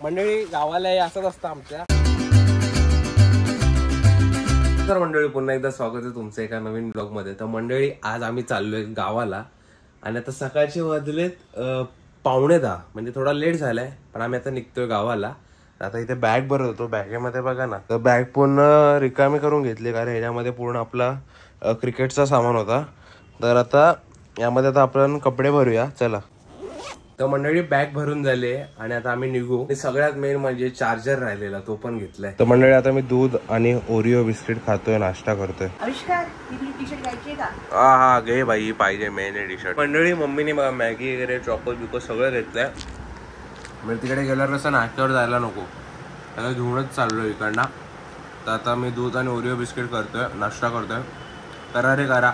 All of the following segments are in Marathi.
मंडळी गावाला असंच असतं आमच्या. तर मंडळी पुन्हा एकदा स्वागत आहे तुमचं एका नवीन ब्लॉग मध्ये. तर मंडळी आज आम्ही चाललोय गावाला आणि आता सकाळचे वाजलेत 9:45 म्हणजे थोडा लेट झालाय पण आम्ही आता निघतोय गावाला. आता इथे बॅग भरत होतो, बॅगेमध्ये बघा ना तर बॅग पूर्ण रिकामी करून घेतली कारण ह्याच्यामध्ये पूर्ण आपला क्रिकेटचा सामान होता. तर आता यामध्ये आता आपण कपडे भरूया चला. तर मंडळी बॅग भरून झाले आणि आता आम्ही निघू. सगळ्यात मेन म्हणजे चार्जर राहिलेला तो पण घेतलाय. तर मंडळी आता मी दूध आणि ओरिओ बिस्किट खातोय, नाश्ता करतोय. हा घे बाई, पाहिजे मेन टी शर्ट. मंडळी मम्मीने बघा मॅगी वगैरे चॉको बिको सगळं घेतलंय. मी तिकडे गेल्यावर कसं नाश्त्यावर जायला नको त्याला घेऊनच चाललोय इकडनं. तर आता मी दूध आणि ओरिओ बिस्किट करतोय, नाश्ता करतोय. करा रे करा,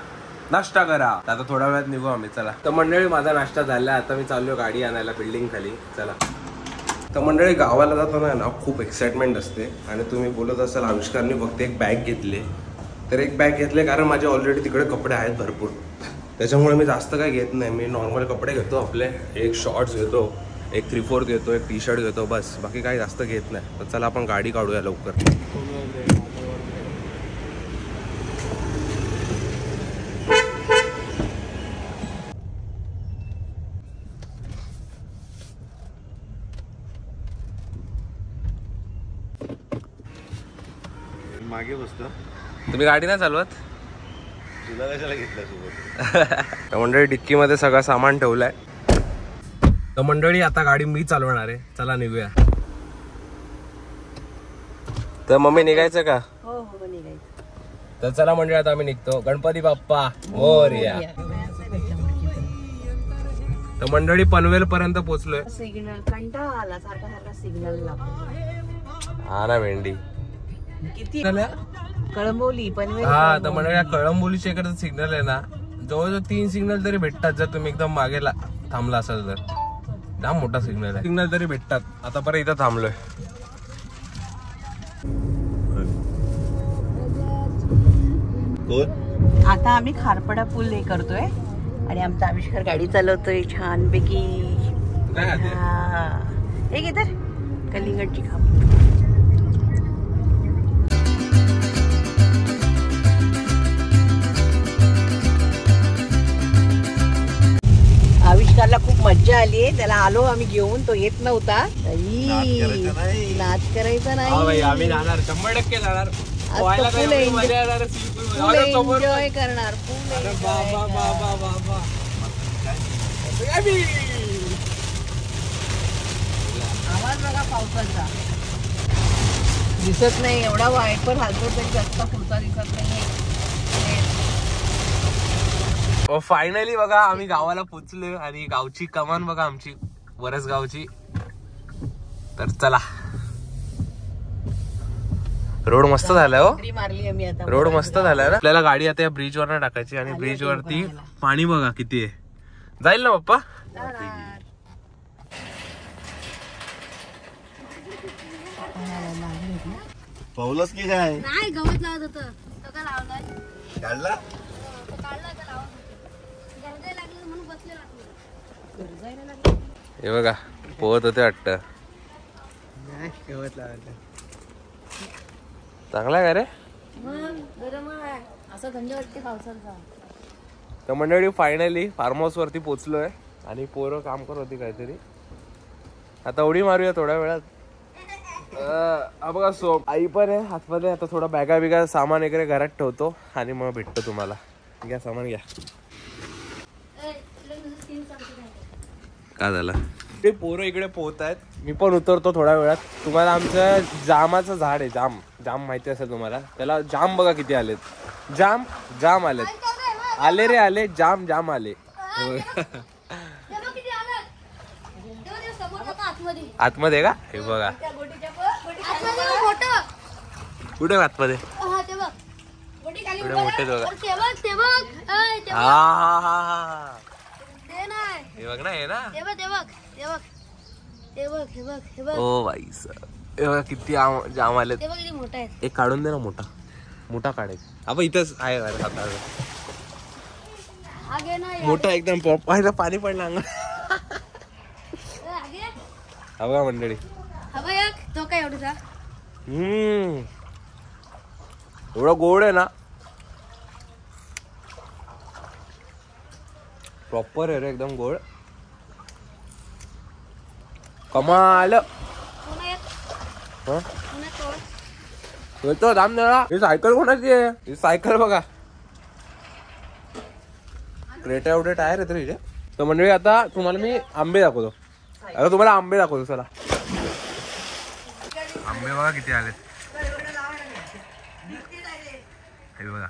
नाश्ता करा. आता थोड्या वेळात निघू आम्ही चला. तर मंडळी माझा नाश्ता झाला, आता मी चाललोय गाडी आणायला बिल्डिंग खाली चला. तर मंडळी गावाला जाताना ना खूप एक्साइटमेंट असते आणि तुम्ही बोलत असाल आविष्कारने फक्त एक बॅग घेतली. तर एक बॅग घेतले कारण माझे ऑलरेडी तिकडे कपडे आहेत भरपूर, त्याच्यामुळे मी जास्त काय घेत नाही. मी नॉर्मल कपडे घेतो आपले, एक शॉर्ट्स घेतो, एक 3/4 घेतो, एक टी शर्ट घेतो, बस बाकी काही जास्त घेत नाही. तर चला आपण गाडी काढूया लवकर. मागे बसतो. तुम्ही गाडी नाही चालवत? तुला कशाला घेतलं सोबत? मंडळी डिक्की मध्ये सगळं सामान ठेवलंय. तर मंडळी आता गाडी मी चालवणार आहे, चला निघूया. तर मम्मी निघायचं का? हो निघायचं. तर चला मंडळी आता आम्ही निघतो. गणपती बाप्पा मोरया. तर मंडळी पनवेल पर्यंत पोहोचलोय. सिग्नल कंटाळा आला, सारखा सारखा सिग्नल लागतो. हा ना भेंडी किती कळंबोली पनवेल. हा तर मंडळी कळंबोलीच्या इकडे सिग्नल आहे ना जवळजवळ 3 सिग्नल तरी भेटतात जर तुम्ही एकदम मागे थांबला असाल तर. जाम मोठा सिग्नल आहे, सिग्नल तरी भेटतात. आता परत इथं थांबलोय. आता आम्ही खारपडा पूल हे करतोय आणि आमचा आविष्कार गाडी चालवतोय छान पैकी. हे घे तर कलिंगडची खाप. आविष्कारला खूप मज्जा आली आहे, त्याला आलो आम्ही घेऊन, तो येत नव्हता. नाच करायचा नाही. आम्ही जाणार 100% जाणार. एन्जॉय करणार. आवाज बघा पावसाचा दिसत नाही, एवढा वायपर हालतो तरी जास्त पुढचा दिसत नाही. फायनली बघा आम्ही गावाला पोचलोय आणि गावची कमान बघा आमची वरसगावची. तर चला, रोड मस्त झालाय हो. रोड मस्त झालाय ना. आपल्याला गाडी आता या ब्रिज वर टाकायची आणि ब्रिज वरती पाणी बघा किती आहे. जाईल ना पप्पा? पाऊलच की काय? नाही गवत लावत होतं. तो का लावलाय? काढला? हे बघा पोहत होते वाटत. चांगला काय रे? असं थंडी वाटते पावसाचा. तर मंडळी फायनली फार्म हाऊस वरती पोहोचलोय आणि पोरं काम करत होती काहीतरी. आता उडी मारूया थोड्या वेळात. बघा सो आई पण आहे हातमध्ये. आता थोडा बॅगा बिगा सामान वगैरे घरात ठेवतो आणि मग भेटतो तुम्हाला. घ्या सामान घ्या. काय झालं? ते पोरं इकडे पोहत आहेत, मी पण उतरतो थोड्या वेळात. तुम्हाला आमचं जामाचं झाड आहे, जाम जाम माहिती असेल तुम्हाला. त्याला जाम बघा किती आलेत. जाम जाम आलेत. आले रे आले, जाम जाम आले. आतमध्ये का? हे बघा कुठे आतमध्ये मोठे बघा. हा हे बघ ना, हे ना. ओ भाई सर किती जाम आले. एक काढून दे ना, मोठा मोठा काढायचा. आपण इथंच आहे मोठा एकदम. पाणी पडला अंग. हा बघा मंडळी. हवा एक तो काय एवढा एवढं गोड आहे ना, प्रॉपर आहे रे एकदम गोड. कमाल. तो दाम देणार. ही सायकल कोणाची आहे? ही सायकल बघा. क्रेटा एवढे टायर आहेत रे हिचे. तर मंडळी आता तुम्हाला मी आंबे दाखवतो. आता तुम्हाला आंबे दाखवतो. चला आंबे बघा किती आलेत. हे बघा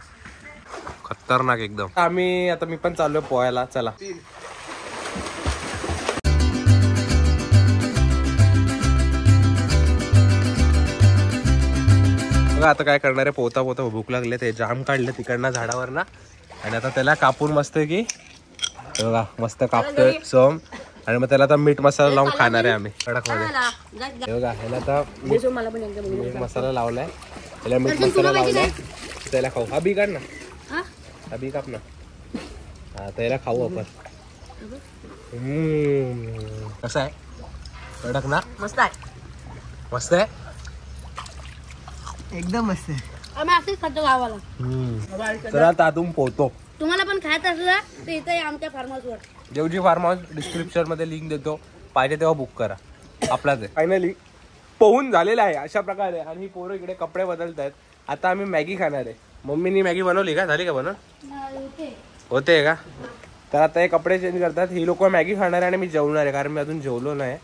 खतरनाक एकदम. आता मी पण चाललोय पोहायला. चला बघा आता काय करणार आहे. पोहता पोहता भूक लागले. ते जाम काढले तिकडनं झाडावर ना, आणि आता त्याला कापून मस्त की बघा मस्त कापतोय सोम, आणि मग त्याला आता मीठ मसाला लावून खाणार आहे आम्ही कडक मध्ये. हे बघा ह्याला आता मीठ मसाला लावलाय. त्याला मीठ मसाला लावलाय. त्याला खाऊ. हा बी काढ ना. हा बी काप ना. हा त्याला खाऊ आपण. कसं आहे? कडक ना? मस्त आहे. मस्त आहे एकदम मस्त आहे. आम्ही असेच खातो गावाला. चला तातून पोहतो. तुम्हाला पण खायचं असलं तर इथे आमच्या फार्म हाऊसवर. देवजी फार्म हाऊस डिस्क्रिप्शन मध्ये लिंक देतो. पाहिजे तेव्हा बुक करा. आपलाच आहे. फायनली पोहून झालेला आहे अशा प्रकारे. आणि ही पोरं इकडे कपडे बदलत आहेत. आता आम्ही मॅगी खाणार आहे. मम्मीनी मॅगी बनवली का? झाली का बनव? होते का? तर आता हे कपडे चेंज करतात. ही लोक मॅगी खाणार आहे आणि मी जेवणार आहे, कारण मी अजून जेवलो नाही.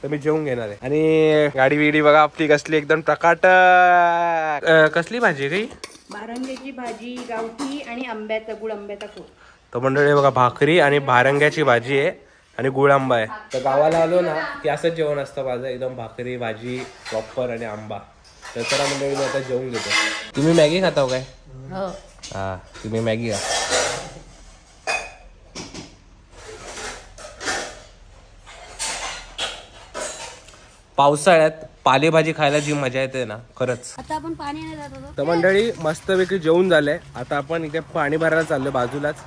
तर मी जेवून घेणार आहे. आणि गाडी बिडी बघा आपली कसली एकदम टकाट. कसली भाजी आहे काही? बारंग्याची भाजी, गावठी आणि आंब्याचा गुळ आंब्याचा खूप. तर मंडळी बघा भाकरी आणि भारंग्याची भाजी आहे आणि गुळ आंबा आहे. तर गावाला आलो ना की असंच जेवण असतं माझं. एकदम भाकरी भाजी प्रॉपर आणि आंबा. तर चला मंडळी मी आता जेवून घेतो. तुम्ही मॅगी खाता काय? हा तुम्ही मॅगी खा. पावसाळ्यात पालेभाजी खायला जी मजा येते ना खरंच. आता आपण पाणी नाही जात होतो. तर मंडळी मस्तपैकी जेवून झालंय. आता आपण इथे पाणी भरायला चाललोय. बाजूलाच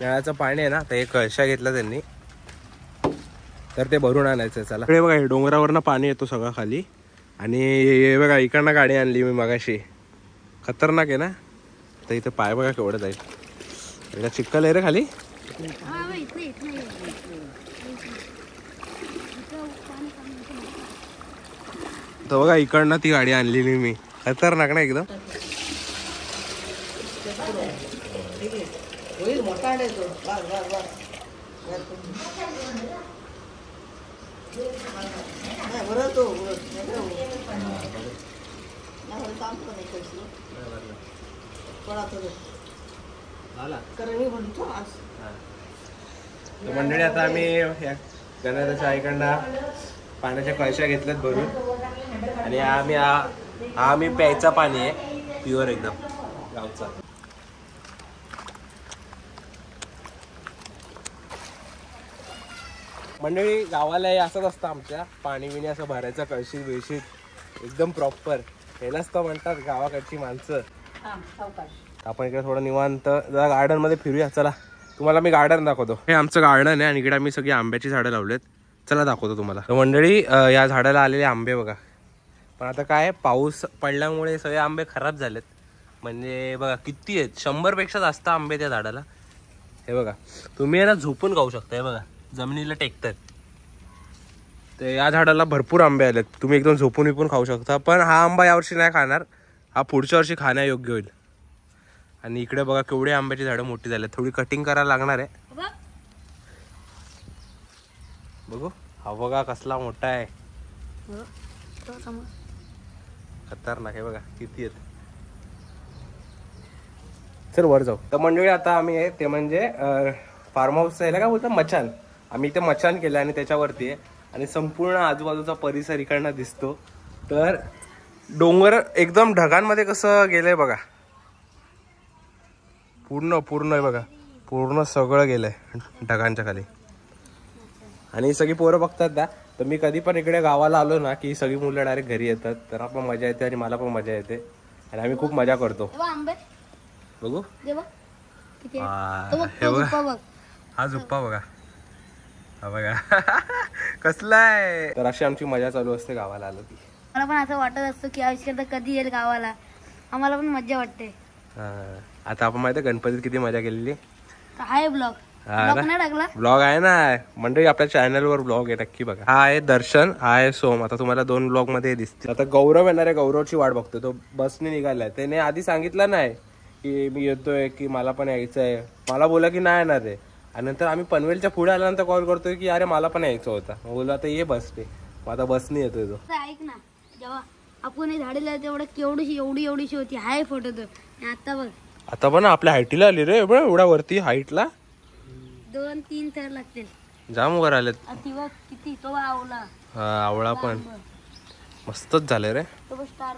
नळाचं पाणी आहे ना, तर एक कळशा घेतला त्यांनी, तर ते भरून आणायचं. चला इकडे बघा डोंगरावरनं पाणी येतो सगळं खाली. आणि हे बघा इकडनं गाडी आणली मी मगाशी. खतरनाक आहे ना. तर इथे पाय बघा केवढं जाईल. एकदा चिक्कल आहे रे खाली. तर बघा इकडनं ती गाडी आणलेली मी. खतरनाक ना एकदम. मंडळी आता आम्ही गणरायाच्या आईकडनं पाण्याच्या कळशा घेतल्यात भरून. आणि आम्ही प्यायचा पाणी आहे प्युअर एकदम गावचा. मंडळी गावाला हे असंच असतं आमच्या. पाणी बिणी असं भरायचं कळशीत बिळशीत एकदम प्रॉपर. ह्यालाच तर म्हणतात गावाकडची माणसं. आपण इकडे थोडं निवांत जरा गार्डन मध्ये फिरूया. चला तुम्हाला मी गार्डन दाखवतो. हे आमचं गार्डन आहे आणि इकडे आम्ही सगळी आंब्याची झाडं लावलेत. चला दाखवतो तुम्हाला. तर मंडळी या झाडाला आलेले आंबे बघा. पण आता काय पाऊस पडल्यामुळे सगळे आंबे खराब झालेत. म्हणजे बघा किती आहेत, 100पेक्षा जास्त आंबे त्या झाडाला. हे बघा तुम्ही आहे ना झोपून खाऊ शकता. हे बघा जमिनीला टेकतात. तर या झाडाला भरपूर आंबे आलेत. तुम्ही एकदम झोपून विपून खाऊ शकता. पण हा आंबा यावर्षी नाही खाणार. हा पुढच्या वर्षी खाण्यायोग्य होईल. आणि इकडे बघा केवढी आंब्याची झाडं मोठी झाली. थोडी कटिंग करायला लागणार आहे. बघू हा बघा कसला मोठा आहे. खतरनाक आहे बघा किती आहेत. चल वर जाऊ. तर मंडळी आता आम्ही आहे ते म्हणजे फार्म हाऊस आहे का बोलतो मचान. आम्ही इथे मचान केलं आणि त्याच्यावरती आहे. आणि संपूर्ण आजूबाजूचा परिसर इकडनं दिसतो. तर डोंगर एकदम ढगांमध्ये कसं गेलंय बघा. पूर्ण आहे बघा. पूर्ण सगळं गेलंय ढगांच्या खाली. आणि सगळी पोरं बघतात ना. तर मी कधी पण इकडे गावाला आलो ना की सगळी मुलं डायरेक्ट घरी येतात. तर आपण मजा येते आणि मला पण मजा येते. आणि आम्ही खूप मजा करतो. बघू हा झुप्पा बघा. हा बघा कसला आहे. तर अशी आमची मजा चालू असते गावाला आलो की. मला पण असं वाटत असतं की आयुष्यात कधी येईल गावाला. आम्हाला पण मज्जा वाटते. आता आपण माहिती गणपतीत किती मजा केलेली. आहे ब्लॉग नाही टाकला. ब्लॉग आहे ना मंडळी, आपल्या चॅनलवर ब्लॉग आहे, नक्की बघा. हा आहे दर्शन, हा आहे सोम. आता तुम्हाला 2 ब्लॉग मध्ये दिसतील. आता गौरव येणार आहे, गौरवची वाट बघतो. तो बसने निघालाय. त्याने आधी सांगितलं नाही की मी येतोय, की मला पण यायचं आहे. मला बोला की नाही येणार आहे. आणि नंतर आम्ही पनवेलच्या पुढे आल्यानंतर कॉल करतोय की अरे मला पण यायचं होता. बोललो आता ये बसने. मग आता बसने येतोय तो. ऐक ना, जेव्हा आपण हे झाडेला तेवढं केवढीशी एवढीशी होती. हाय फोटो तर आता बघ. आता पण आपल्या हाईटीला आली रे एवढ्या वरती हाईटला. 2-3 थर लागतील. जाम वर आलेत. ती बघ किती तो आवला. हा आवळा पण मस्तच झाले रे. तो स्टार